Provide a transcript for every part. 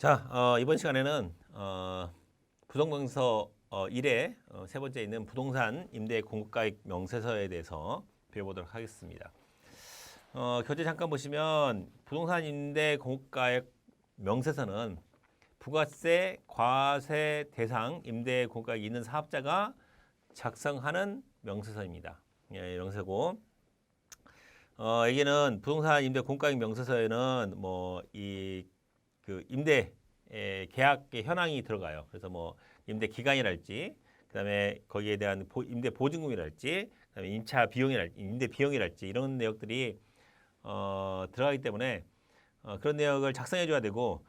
자, 이번 시간에는 부동명서 1의 세 번째 있는 부동산 임대 공급가액 명세서에 대해서 배워보도록 하겠습니다. 교재 잠깐 보시면 부동산 임대 공급가액 명세서는 부가세, 과세 대상 임대 공급가액이 있는 사업자가 작성하는 명세서입니다. 예, 명세고 여기는 부동산 임대 공급가액 명세서에는 그 임대 계약의 현황이 들어가요. 그래서 뭐 임대 기간이랄지, 그다음에 거기에 대한 임대 보증금이랄지, 그다음에 임차 비용이랄지, 임대 비용이랄지 이런 내역들이 들어가기 때문에 그런 내역을 작성해 줘야 되고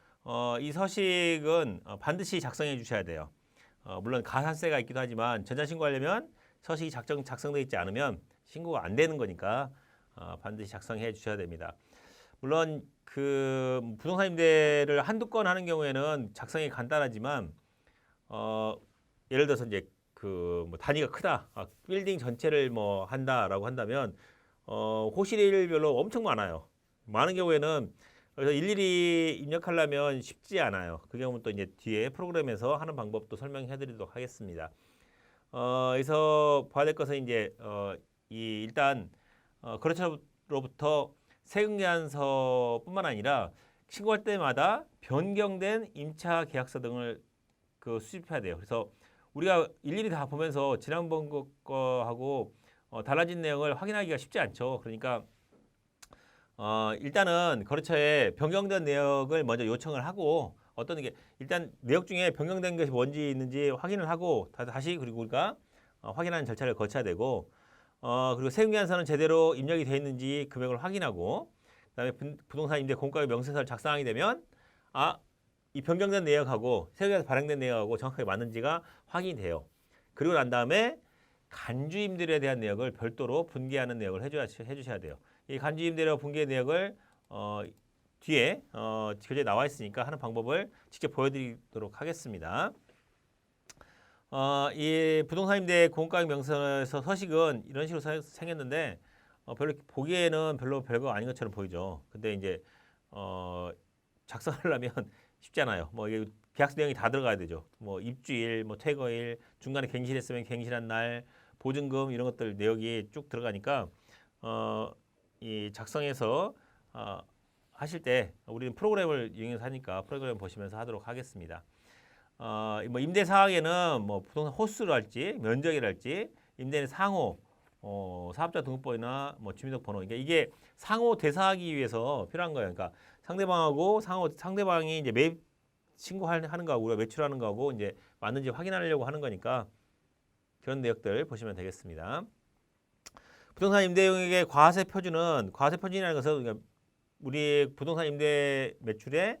이 서식은 반드시 작성해 주셔야 돼요. 물론 가산세가 있기도 하지만 전자신고하려면 서식이 작성되어 있지 않으면 신고가 안 되는 거니까 반드시 작성해 주셔야 됩니다. 물론 그 부동산 임대를 한두 건 하는 경우에는 작성이 간단하지만 예를 들어서 이제 그 뭐 단위가 크다, 빌딩 전체를 뭐 한다라고 한다면 호실일별로 엄청 많아요. 많은 경우에는 그래서 일일이 입력하려면 쉽지 않아요. 그 경우는 또 이제 뒤에 프로그램에서 하는 방법도 설명해드리도록 하겠습니다. 그래서 봐야 될 것은 이제 일단 거래처로부터 세금계산서뿐만 아니라 신고할 때마다 변경된 임차 계약서 등을 수집해야 돼요. 그래서 우리가 일일이 다 보면서 지난번 거하고 달라진 내용을 확인하기가 쉽지 않죠. 그러니까 일단은 거래처에 변경된 내역을 먼저 요청을 하고 어떤 게 일단 내역 중에 변경된 것이 뭔지 있는지 확인을 하고 다시 그리고 우리가 확인하는 절차를 거쳐야 되고 그리고 세금계산서는 제대로 입력이 되어 있는지 금액을 확인하고 그다음에 부동산 임대 공가의 명세서를 작성하게 되면 이 변경된 내역하고 세금에서 발행된 내역하고 정확하게 맞는지가 확인이 돼요. 그리고 난 다음에 간주임대료에 대한 내역을 별도로 분개하는 내역을 해주셔야 돼요. 이 간주임대료 분개 내역을 뒤에 교재에 나와 있으니까 하는 방법을 직접 보여드리도록 하겠습니다. 이 부동산 임대 공급가액 명세서 서식은 이런 식으로 생겼는데 별로 보기에는 별로 별거 아닌 것처럼 보이죠. 근데 이제 작성하려면 쉽잖아요. 뭐 이게 계약서 내용이 다 들어가야 되죠. 뭐 입주일, 뭐 퇴거일, 중간에 갱신했으면 갱신한 날, 보증금 이런 것들 내역이 쭉 들어가니까 이 작성해서 하실 때 우리는 프로그램을 이용해서 하니까 프로그램 보시면서 하도록 하겠습니다. 뭐 임대 사항에는 뭐 부동산 호수랄지 면적이랄지 임대인 상호, 사업자 등록번호나 뭐 주민등록번호. 그러니까 이게 상호 대사하기 위해서 필요한 거예요. 그러니까 상대방하고 상대방이 이제 매입 신고하는 거하고 우리가 매출하는 거하고 이제 맞는지 확인하려고 하는 거니까 그런 내역들 보시면 되겠습니다. 부동산 임대용액의 과세 표준은 과세 표준이라는 것은 그러니까 우리 부동산 임대 매출의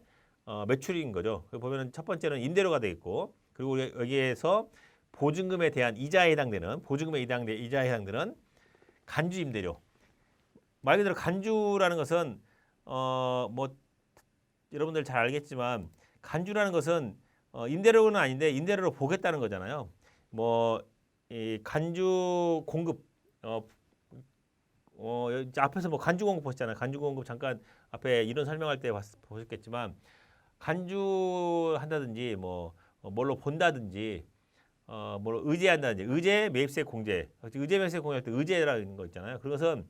매출인 거죠. 보면은 첫 번째는 임대료가 돼 있고 그리고 여기에서 보증금에 대한 이자에 해당되는 이자에 해당되는 간주 임대료. 말 그대로 간주라는 것은 뭐 여러분들 잘 알겠지만 간주라는 것은 임대료는 아닌데 임대료로 보겠다는 거잖아요. 뭐 이 간주 공급 앞에서 뭐 간주 공급 보셨잖아요. 간주 공급 잠깐 앞에 이런 설명할 때 보셨겠지만 간주한다든지 뭐 뭘로 본다든지 뭘 의제한다든지 의제 매입세 공제 의제 매입세 공제할 때 의제라는 거 있잖아요. 그것은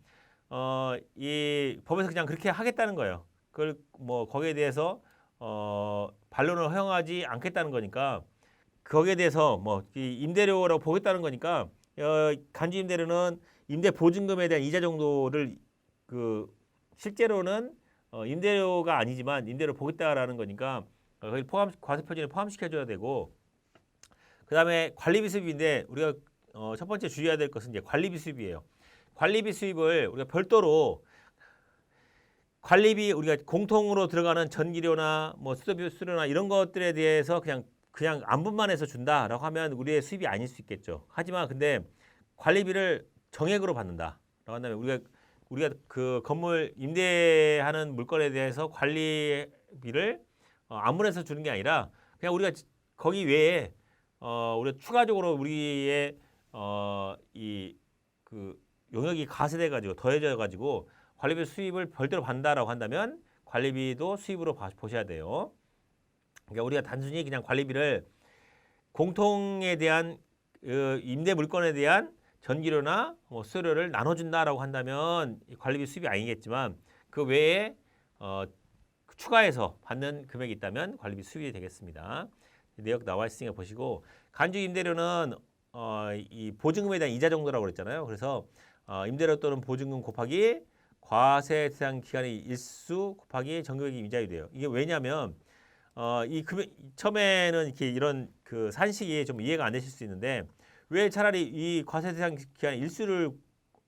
이 법에서 그냥 그렇게 하겠다는 거예요. 그걸 뭐 거기에 대해서 반론을 허용하지 않겠다는 거니까 거기에 대해서 뭐 이 임대료라고 보겠다는 거니까 간주 임대료는 임대 보증금에 대한 이자 정도를 그 실제로는 임대료가 아니지만 임대료 보겠다라는 거니까 거기 과세 표준에 포함시켜줘야 되고 그다음에 관리비 수입인데 우리가 첫 번째 주의해야 될 것은 이제 관리비 수입이에요. 관리비 수입을 우리가 별도로 관리비 우리가 공통으로 들어가는 전기료나 뭐 수도료나 이런 것들에 대해서 그냥 안분만 해서 준다라고 하면 우리의 수입이 아닐 수 있겠죠. 하지만 근데 관리비를 정액으로 받는다라고 한다면 우리가 그 건물 임대하는 물건에 대해서 관리비를 안분해서 주는 게 아니라 그냥 우리가 거기 외에 우리가 추가적으로 우리의 이 그 용역이 가세돼 가지고 더해져 가지고 관리비 수입을 별도로 받는다라고 한다면 관리비도 수입으로 보셔야 돼요. 그러니까 우리가 단순히 그냥 관리비를 공통에 대한 임대 물건에 대한 전기료나 뭐 수수료를 나눠준다라고 한다면 관리비 수입이 아니겠지만 그 외에 추가해서 받는 금액이 있다면 관리비 수입이 되겠습니다. 내역 나와 있으니까 보시고 간주 임대료는 이 보증금에 대한 이자 정도라고 그랬잖아요. 그래서 임대료 또는 보증금 곱하기 과세 대상 기간의 일수 곱하기 정기적인 이자율이에요. 이게 왜냐하면 이 금액 처음에는 이렇게 이런 그 산식이 좀 이해가 안 되실 수 있는데 왜 차라리 이 과세 대상 기간 일수를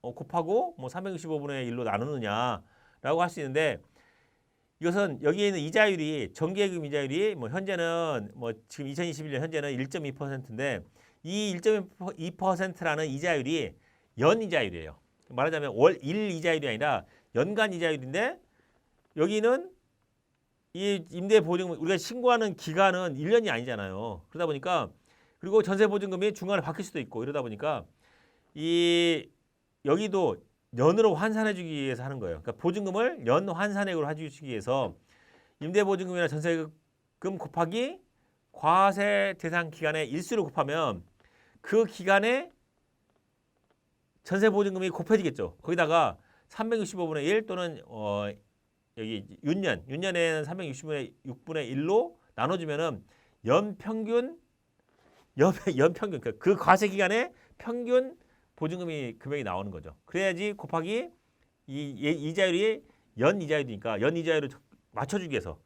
곱하고 뭐 365분의 1로 나누느냐라고 할 수 있는데 이것은 여기에 있는 이자율이 정기예금 이자율이 뭐 현재는 뭐 지금 2021년 현재는 1.2%인데 이 1.2%라는 이자율이 연 이자율이에요. 말하자면 월 1 이자율이 아니라 연간 이자율인데 여기는 이 임대 보증금 우리가 신고하는 기간은 1년이 아니잖아요. 그러다 보니까 그리고 전세 보증금이 중간에 바뀔 수도 있고 이러다 보니까 이 여기도 연으로 환산해 주기 위해서 하는 거예요. 그러니까 보증금을 연 환산액으로 해주기 위해서 임대 보증금이나 전세금 곱하기 과세 대상 기간의 일수를 곱하면 그 기간에 전세 보증금이 곱해지겠죠. 거기다가 365분의 1 또는 여기 윤년에는 360분의 6분의 1로 나눠주면은 연평균 그러니까 그 과세 기간에 평균 보증금이 금액이 나오는 거죠. 그래야지 곱하기 이 이자율이 연 이자율이니까 연 이자율을 맞춰주기 위해서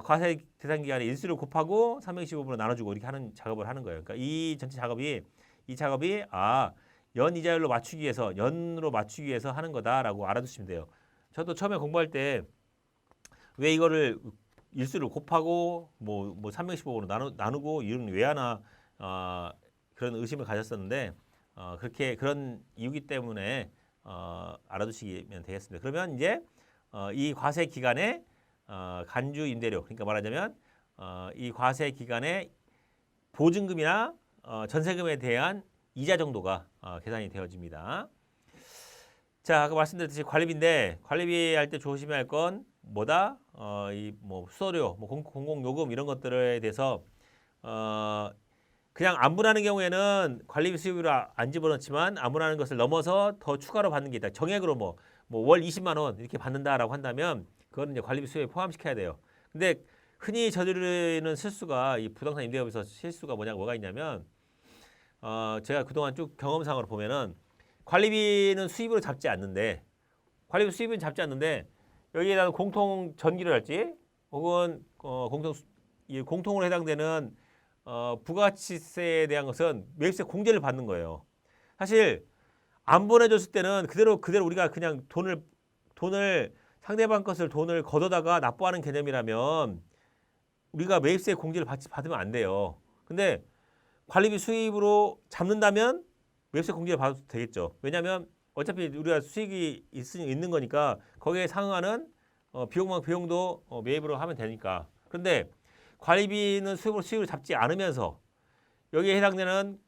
과세 대상 기간의 일수를 곱하고 365분으로 나눠주고 이렇게 하는 작업을 하는 거예요. 그러니까 이 전체 작업이 연 이자율로 맞추기 위해서 연으로 맞추기 위해서 하는 거다라고 알아두시면 돼요. 저도 처음에 공부할 때 왜 이거를 일수를 곱하고 뭐 315로 나누고 이런 왜 하나 그런 의심을 가졌었는데 그렇게 그런 이유기 때문에 알아두시면 되겠습니다. 그러면 이제 이 과세 기간에 간주 임대료 그러니까 말하자면 이 과세 기간에 보증금이나 전세금에 대한 이자 정도가 계산이 되어집니다. 자, 아까 말씀드렸듯이 관리비인데 관리비 할 때 조심해야 할 건 뭐다? 이 뭐 수수료, 뭐 공공요금 이런 것들에 대해서 그냥 안분하는 경우에는 관리비 수입으로 안 집어넣지만 안분하는 것을 넘어서 더 추가로 받는 게 있다. 정액으로 뭐 월 20만 원 이렇게 받는다라고 한다면 그거는 이제 관리비 수입에 포함시켜야 돼요. 근데 흔히 저지르는 실수가 이 부동산 임대업에서 실수가 뭐가 있냐면 제가 그동안 쭉 경험상으로 보면은 관리비는 수입으로 잡지 않는데 여기에다 공통 전기를 할지 혹은 공통으로 해당되는 부가치세에 대한 것은 매입세 공제를 받는 거예요. 사실 안 보내줬을 때는 그대로 우리가 그냥 돈을 상대방 것을 돈을 걷어다가 납부하는 개념이라면 우리가 매입세 공제를 받으면 안 돼요. 근데 관리비 수입으로 잡는다면 매입세 공제를 받아도 되겠죠. 왜냐하면 어차피 우리가 수익이 있는 거니까 거기에 상응하는 비용도 매입으로 하면 되니까. 그런데 관리비는 수입으로 잡지 않으면서 여기에 해당되는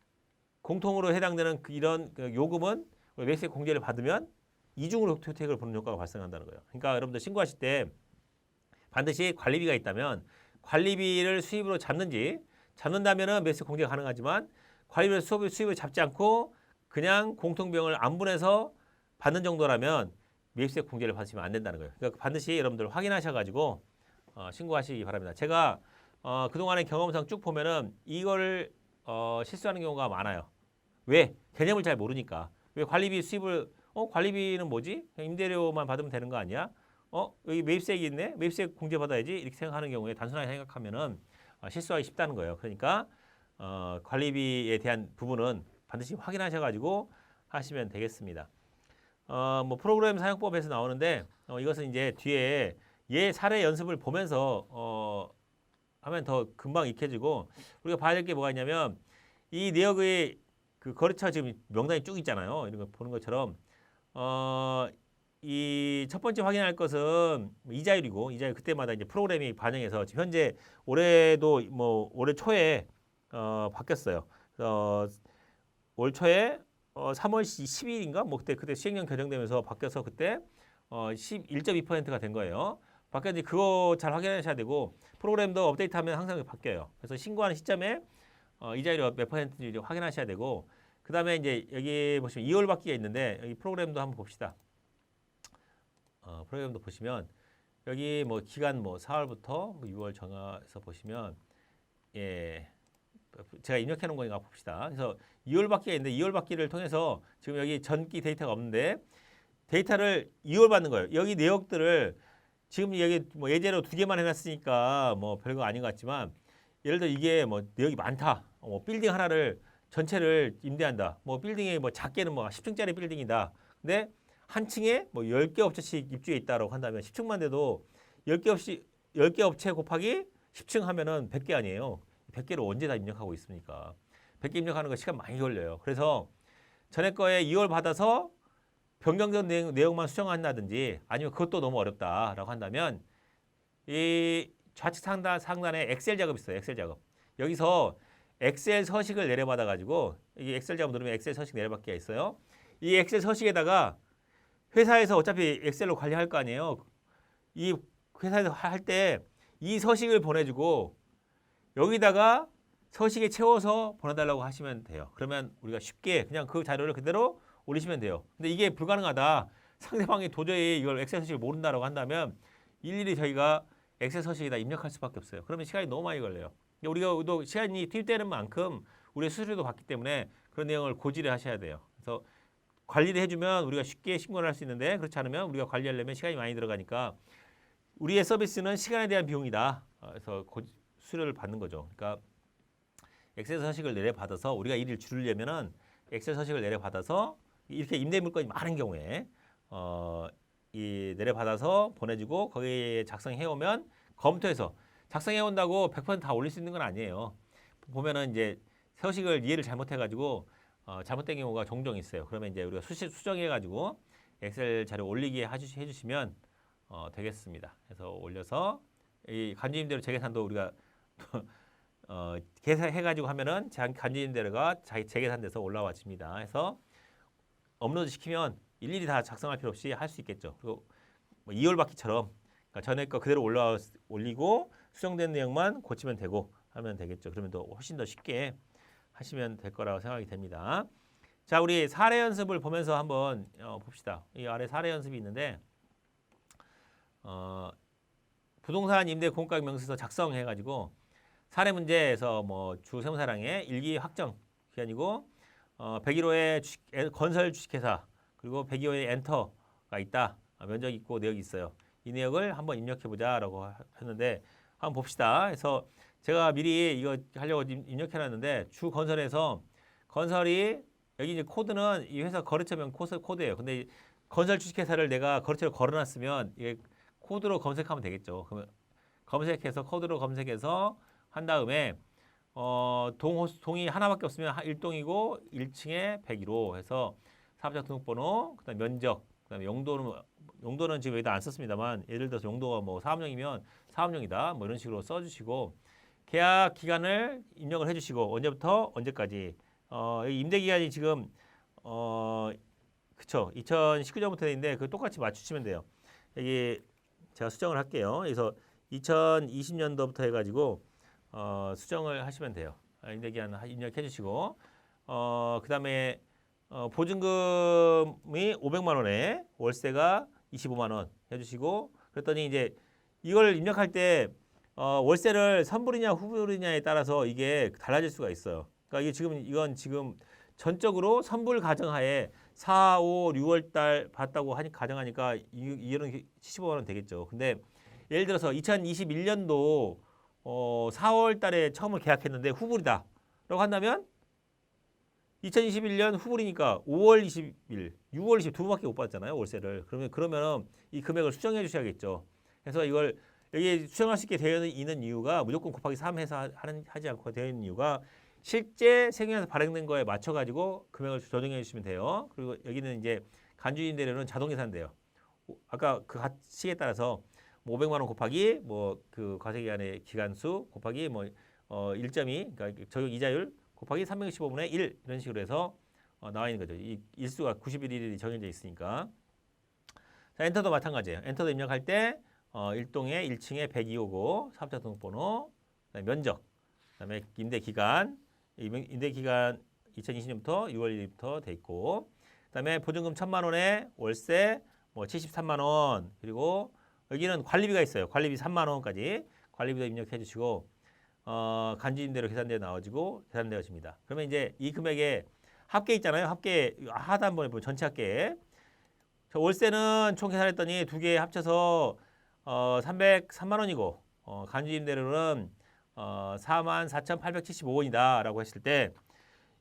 공통으로 해당되는 이런 요금은 매입세 공제를 받으면 이중으로 혜택을 보는 효과가 발생한다는 거예요. 그러니까 여러분들 신고하실 때 반드시 관리비가 있다면 관리비를 수입으로 잡는다면은 매입세 공제가 가능하지만 관리비를 수입을 잡지 않고 그냥 공통비용을 안분해서 받는 정도라면 매입세 공제를 받으시면 안 된다는 거예요. 그러니까 반드시 여러분들 확인하셔가지고 신고하시기 바랍니다. 제가 그동안의 경험상 쭉 보면은 이거를 실수하는 경우가 많아요. 왜? 개념을 잘 모르니까. 왜 관리비 수입을 관리비는 뭐지? 그냥 임대료만 받으면 되는 거 아니야? 여기 매입세액이 있네? 매입세 공제 받아야지? 이렇게 생각하는 경우에 단순하게 생각하면은 실수하기 쉽다는 거예요. 그러니까 관리비에 대한 부분은 반드시 확인하셔가지고 하시면 되겠습니다. 뭐 프로그램 사용법에서 나오는데 이것은 이제 뒤에 사례 연습을 보면서 하면 더 금방 익혀지고 우리가 봐야 될 게 뭐가 있냐면 이 내역의 그 거래처 지금 명단이 쭉 있잖아요. 이런 거 보는 것처럼 이 첫 번째 확인할 것은 이자율이고 이자율 그때마다 이제 프로그램이 반영해서 지금 현재 올해도 뭐 올해 초에 바뀌었어요. 올 초에 3월 10일인가 뭐 그때 시행령 개정되면서 바뀌어서 그때 1.2%가 된 거예요. 바뀌었는지 그거 잘 확인하셔야 되고 프로그램도 업데이트하면 항상 바뀌어요. 그래서 신고하는 시점에 이자율이 몇 퍼센트인지 확인하셔야 되고 그 다음에 이제 여기 보시면 2월 받기가 있는데 여기 프로그램도 한번 봅시다. 프로그램도 보시면 여기 뭐 기간 뭐 4월부터 6월 정해서 보시면 예 제가 입력해 놓은 거니까 봅시다. 그래서 2월 받기가 있는데 2월 받기를 통해서 지금 여기 전기 데이터가 없는데 데이터를 2월 받는 거예요. 여기 내역들을 지금 여기 뭐 예제로 2개만 해놨으니까 뭐 별거 아닌 것 같지만 예를 들어 이게 뭐 내역이 많다. 뭐 빌딩 하나를 전체를 임대한다. 뭐 빌딩이 뭐 작게는 뭐 10층짜리 빌딩이다. 근데 한 층에 뭐 10개 업체씩 입주해 있다라고 한다면 10층만 돼도 10개 업체 곱하기 10층 하면은 100개 아니에요. 100개를 언제 다 입력하고 있습니까? 100개 입력하는 거 시간 많이 걸려요. 그래서 전에 거에 2월 받아서 변경된 내용만 수정한다든지 아니면 그것도 너무 어렵다라고 한다면 이 좌측 상단에 엑셀 작업이 있어요. 엑셀 작업. 여기서 엑셀 서식을 내려받아 가지고 이 엑셀 작업 누르면 엑셀 서식 내려받기가 있어요. 이 엑셀 서식에다가 회사에서 어차피 엑셀로 관리할 거 아니에요. 이 회사에서 할 때 이 서식을 보내주고 여기다가 서식에 채워서 보내달라고 하시면 돼요. 그러면 우리가 쉽게 그냥 그 자료를 그대로 올리시면 돼요. 근데 이게 불가능하다. 상대방이 도저히 이걸 엑셀 서식을 모른다라고 한다면 일일이 저희가 엑셀 서식에다 입력할 수밖에 없어요. 그러면 시간이 너무 많이 걸려요. 우리가 또 시간이 투입되는 만큼 우리의 수수료도 받기 때문에 그런 내용을 고지를 하셔야 돼요. 그래서 관리를 해주면 우리가 쉽게 신고를 할 수 있는데 그렇지 않으면 우리가 관리하려면 시간이 많이 들어가니까 우리의 서비스는 시간에 대한 비용이다. 그래서 수수료를 받는 거죠. 그러니까 엑셀 서식을 내려받아서 우리가 일을 줄이려면은 엑셀 서식을 내려받아서 이렇게 임대 물건이 많은 경우에 이 내려받아서 보내주고 거기에 작성해 오면 검토해서 작성해 온다고 100%다 올릴 수 있는 건 아니에요. 보면은 이제 서식을 이해를 잘못해 가지고 잘못된 경우가 종종 있어요. 그러면 이제 우리가 수정해 가지고 엑셀 자료 올리게 해주시면 되겠습니다. 그래서 올려서 이 간주임대료 재계산도 우리가 계산해 가지고 하면은 간주임대료가 재계산돼서 올라와집니다. 해서 업로드 시키면 일일이 다 작성할 필요 없이 할 수 있겠죠. 그리고 뭐 2월 받기처럼 그러니까 전에 거 그대로 올리고 수정된 내용만 고치면 되고 하면 되겠죠. 그러면 더 훨씬 더 쉽게 하시면 될 거라고 생각이 됩니다. 자, 우리 사례 연습을 보면서 한번 봅시다. 이 아래 사례 연습이 있는데 부동산 임대 공가 명세서 작성해 가지고 사례 문제에서 뭐 주 세무사랑의 일기 확정 기간이고 101호의 건설 주식회사 그리고 102호의 엔터가 있다. 면적 있고 내역이 있어요. 이 내역을 한번 입력해 보자라고 했는데 한번 봅시다. 그래서 제가 미리 이거 하려고 입력해 놨는데 주 건설에서 건설이 여기 이제 코드는 이 회사 거래처명 코드예요. 근데 건설 주식회사를 내가 거래처로 걸어놨으면 이게 코드로 검색하면 되겠죠. 그러면 검색해서 코드로 검색해서 한 다음에 동이 하나밖에 없으면 1동이고 1층에 101호 해서 사업자 등록번호, 그다음 면적, 그다음에 용도는 지금 여기다 안 썼습니다만 예를 들어서 용도가 뭐 사업용이면 사업용이다 뭐 이런 식으로 써주시고 계약 기간을 입력을 해주시고 언제부터 언제까지 여기 임대 기간이 지금 그쵸 2019년부터 있는데 그 똑같이 맞추시면 돼요. 여기 제가 수정을 할게요. 그래서 2020년도부터 해가지고 수정을 하시면 돼요. 임대 기간 입력해 주시고 그다음에 보증금이 500만 원에 월세가 25만 원 해주시고 그랬더니 이제 이걸 입력할 때 월세를 선불이냐 후불이냐에 따라서 이게 달라질 수가 있어요. 그러니까 이건 지금 전적으로 선불 가정하에 4, 5, 6월 달 받았다고 가정하니까 이거는 75만 원 되겠죠. 근데 예를 들어서 2021년도 4월 달에 처음으로 계약했는데 후불이다 라고 한다면 2021년 후불이니까 5월 20일, 6월 20일 두 번밖에 못 받았잖아요. 월세를. 그러면 이 금액을 수정해 주셔야겠죠. 그래서 이걸 여기 수정할 수 있게 되어 있는 이유가 무조건 곱하기 3 해서 하지 않고 되어 있는 이유가 실제 세금에서 발행된 거에 맞춰 가지고 금액을 조정해 주시면 돼요. 그리고 여기는 이제 간주임대료는 자동 계산돼요. 아까 그 시기에 따라서 500만 원 곱하기 뭐 그 과세기간의 기간수 곱하기 뭐 1.2 그러니까 적용 이자율 곱하기 365분의 1 이런 식으로 해서 나와 있는 거죠. 이 일수가 91일이 정해져 있으니까. 자, 엔터도 마찬가지예요. 엔터도 입력할 때 일동에 1층에 102호고 사업자 등록번호, 그다음에 면적, 그다음에 임대기간, 임대기간 2020년부터 6월 1일부터 돼 있고, 그다음에 보증금 1,000만 원에 월세 뭐 73만 원, 그리고 여기는 관리비가 있어요. 관리비 3만 원까지 관리비도 입력해 주시고 간주임대로 계산되어 나와지고 계산되어집니다. 그러면 이제 이 금액에 합계 있잖아요. 합계 하단번에 보면 전체 합계. 월세는 총 계산했더니 두 개 합쳐서 303만 원이고 간주임대료는 44,875원이다라고 했을 때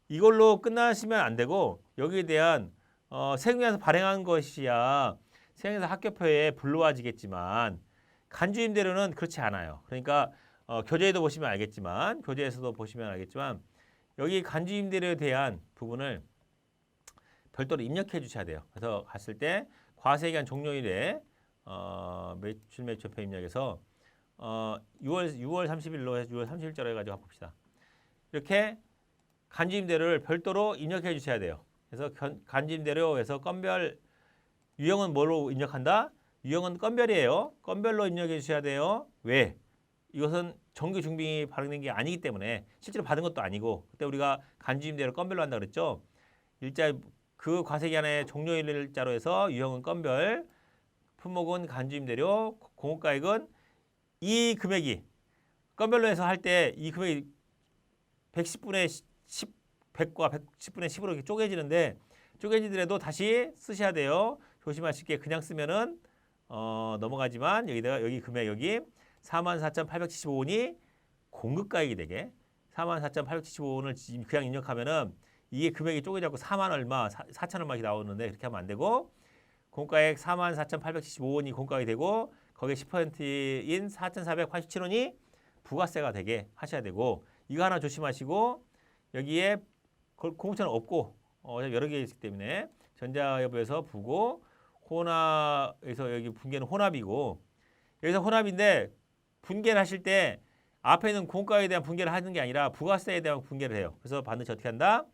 이걸로 끝나시면 안 되고 여기에 대한 세금에서 발행한 것이야 세금에서 합계표에 불러와지겠지만 간주임대료는 그렇지 않아요. 그러니까 교재에도 보시면 알겠지만 교재에서도 보시면 알겠지만 여기 간주임대료에 대한 부분을 별도로 입력해 주셔야 돼요. 그래서 갔을 때 과세기간 종료일에 매출 매출표 입력해서 6월 30일로 해서 6월 30일자로 해가지고 봅시다. 이렇게 간주임대료를 별도로 입력해 주셔야 돼요. 그래서 간주임대료에서 건별 유형은 뭐로 입력한다? 유형은 건별이에요. 건별로 입력해 주셔야 돼요. 왜? 이것은 정규 중빙이 발행된 게 아니기 때문에 실제로 받은 것도 아니고 그때 우리가 간주임대료 건별로 한다 그랬죠. 일자 그 과세기간의 종료일자로 해서 유형은 건별, 품목은 간주임대료, 공급가액은 이 금액이 건별로 해서 할 때 이 금액이 110분의 10, 100과 110분의 10으로 이렇게 쪼개지는데 쪼개지더라도 다시 쓰셔야 돼요. 조심하실게. 그냥 쓰면은 넘어가지만 여기다가 여기 금액 여기 44,875원이 공급가액이 되게 44,875원을 그냥 입력하면은 이게 금액이 쪼개져서 4만 얼마, 4천 얼마 이렇게 나오는데 그렇게 하면 안 되고 공가액 44,875원이 공가액이 되고 거기에 10%인 4,487원이 부가세가 되게 하셔야 되고 이거 하나 조심하시고 여기에 공급처는 없고 여러 개 있기 때문에 전자여부에서 부고 혼합에서 여기 분계는 혼합이고 여기서 혼합인데 분계를 하실 때 앞에 있는 공가에 대한 분계를 하는 게 아니라 부가세에 대한 분계를 해요. 그래서 반드시 어떻게 한다?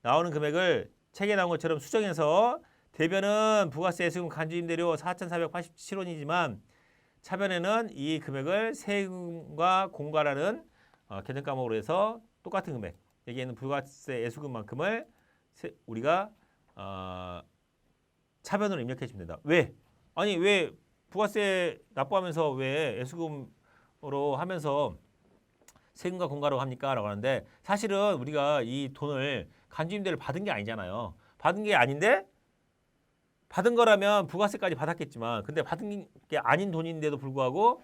나오는 금액을 책에 나온 것처럼 수정해서 대변은 부가세 세금 간주임대료 4,487원이지만 차변에는 이 금액을 세금과 공과라는 계정 과목으로 해서 똑같은 금액 여기에는 부가세 예수금만큼을 우리가 차변으로 입력해 주면 된다. 왜? 아니 왜 부가세 납부하면서 왜 예수금으로 하면서 세금과 공과로 합니까? 라고 하는데 사실은 우리가 이 돈을 간주임대를 받은 게 아니잖아요. 받은 게 아닌데 받은 거라면 부가세까지 받았겠지만 근데 받은 게 아닌 돈인데도 불구하고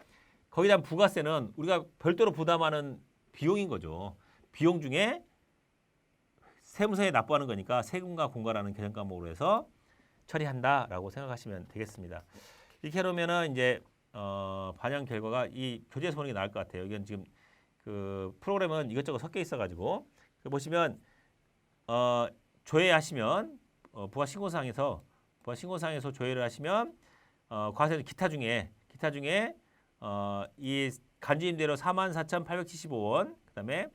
거기에 대한 부가세는 우리가 별도로 부담하는 비용인 거죠. 비용 중에 세무서에 납부하는 거니까 세금과 공과라는 계정 과목으로 해서 처리한다라고 생각하시면 되겠습니다. 이렇게 해놓으면은 이제 반영 결과가 이 교재에서 보는 게 나을 것 같아요. 이건 지금 그 프로그램은 이것저것 섞여 있어가지고 보시면 조회하시면 부가신고사항에서 조회를 하시면 과세 기타 중에 이 간주임대료 44,875원 그다음에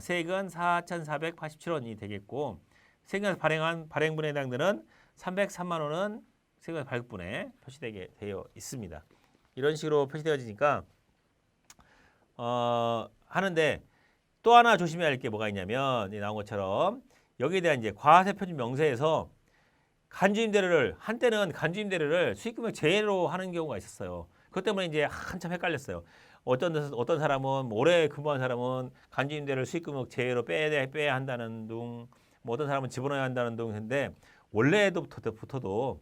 세액은 4,487원이 되겠고 세금에서 발행한 발행분에 해당되는 303만 원은 세금에서 발급분에 표시되게 되어 있습니다. 이런 식으로 표시되어지니까 하는데 또 하나 조심해야 할 게 뭐가 있냐면 나온 것처럼 여기에 대한 이제 과세표준 명세에서 한때는 간주임대료를 수익금액 제외로 하는 경우가 있었어요. 그것 때문에 이제 한참 헷갈렸어요. 어떤 사람은 오래 근무한 사람은 간주임대료를 수익금액 제외로 빼야 한다는 둥, 뭐 어떤 사람은 집어넣어야 한다는 둥 했는데 원래부터도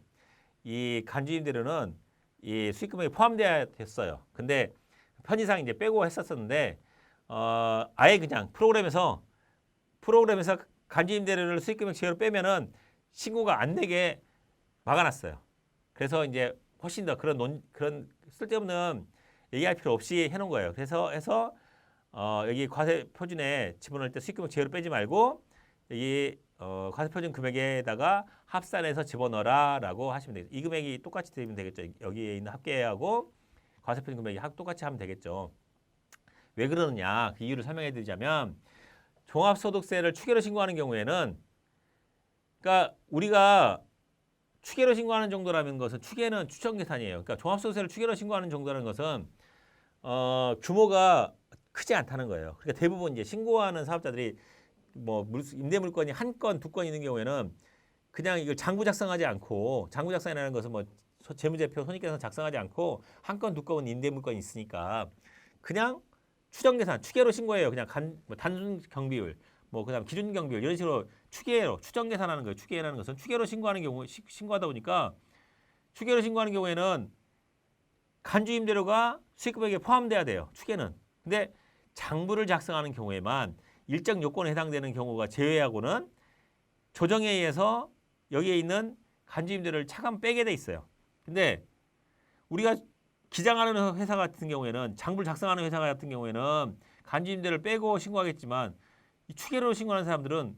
이 간주임대료는 이 수익금액에 포함되어야 됐어요. 근데 편의상 이제 빼고 했었는데 아예 그냥 프로그램에서 간주임대료를 수익금액 제외로 빼면은 신고가 안 되게 막아놨어요. 그래서 이제 훨씬 더 그런 쓸데없는 얘기할 필요 없이 해놓은 거예요. 그래서 해서 여기 과세 표준에 집어넣을 때 수익금액 제외로 빼지 말고 여기 과세 표준 금액에다가 합산해서 집어넣어라라고 하시면 되겠죠. 이 금액이 똑같이 되면 되겠죠. 여기에 있는 합계하고 과세 표준 금액이 똑같이 하면 되겠죠. 왜 그러느냐 그 이유를 설명해 드리자면 종합소득세를 추계로 신고하는 경우에는 그러니까 우리가 추계로 신고하는 정도라는 것은 추계는 추정 계산이에요. 그러니까 종합소득세를 추계로 신고하는 정도라는 것은 규모가 크지 않다는 거예요. 그러니까 대부분 이제 신고하는 사업자들이 뭐 임대 물건이 한 건, 두 건 있는 경우에는 그냥 이걸 장부 작성하지 않고 장부 작성이라는 것은 뭐 재무제표 손익계산 작성하지 않고 한 건, 두 건은 임대 물건이 있으니까 그냥 추정 계산, 추계로 신고해요. 그냥 뭐 단순 경비율, 뭐 그다음 기준 경비율 이런 식으로 추계로 추정 계산하는 거예요. 추계라는 것은 추계로 신고하는 경우 신고하다 보니까 추계로 신고하는 경우에는 간주 임대료가 수익금액에 포함돼야 돼요. 추계는. 근데 장부를 작성하는 경우에만 일정 요건에 해당되는 경우가 제외하고는 조정에 의해서 여기에 있는 간주 임대료를 차감 빼게 돼 있어요. 근데 우리가 기장하는 회사 같은 경우에는 장부를 작성하는 회사 같은 경우에는 간주 임대료를 빼고 신고하겠지만 이 추계로 신고하는 사람들은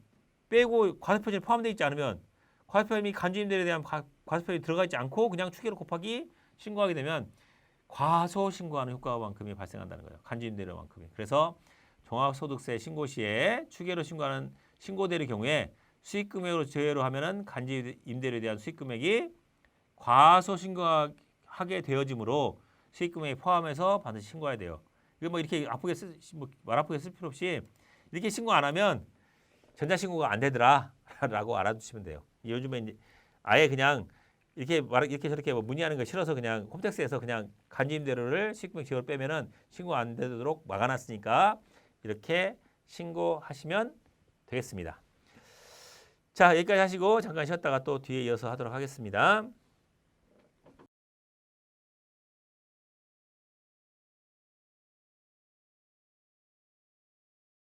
빼고 과세표준에 포함되어 있지 않으면 과세표준이 간주 임대료에 대한 과세표준이 들어가 있지 않고 그냥 추계로 곱하기 신고하게 되면 과소 신고하는 효과만큼이 발생한다는 거예요. 간주 임대료만큼이. 그래서 종합소득세 신고 시에 추계로 신고하는 신고대의 경우에 수익금액으로 제외로 하면은 간주 임대료에 대한 수익금액이 과소 신고하게 되어지므로 수익금액에 포함해서 반드시 신고해야 돼요. 이거 뭐 이렇게 말 아프게 쓸 필요 없이 이렇게 신고 안 하면 전자신고가 안 되더라라고 알아두시면 돼요. 요즘에 이제 아예 그냥 이렇게 저렇게 뭐 문의하는 거 싫어서 그냥 홈택스에서 그냥 간주 임대료를 수익금액 제외로 빼면은 신고 안 되도록 막아놨으니까 이렇게 신고하시면 되겠습니다. 자, 여기까지 하시고 잠깐 쉬었다가 또 뒤에 이어서 하도록 하겠습니다.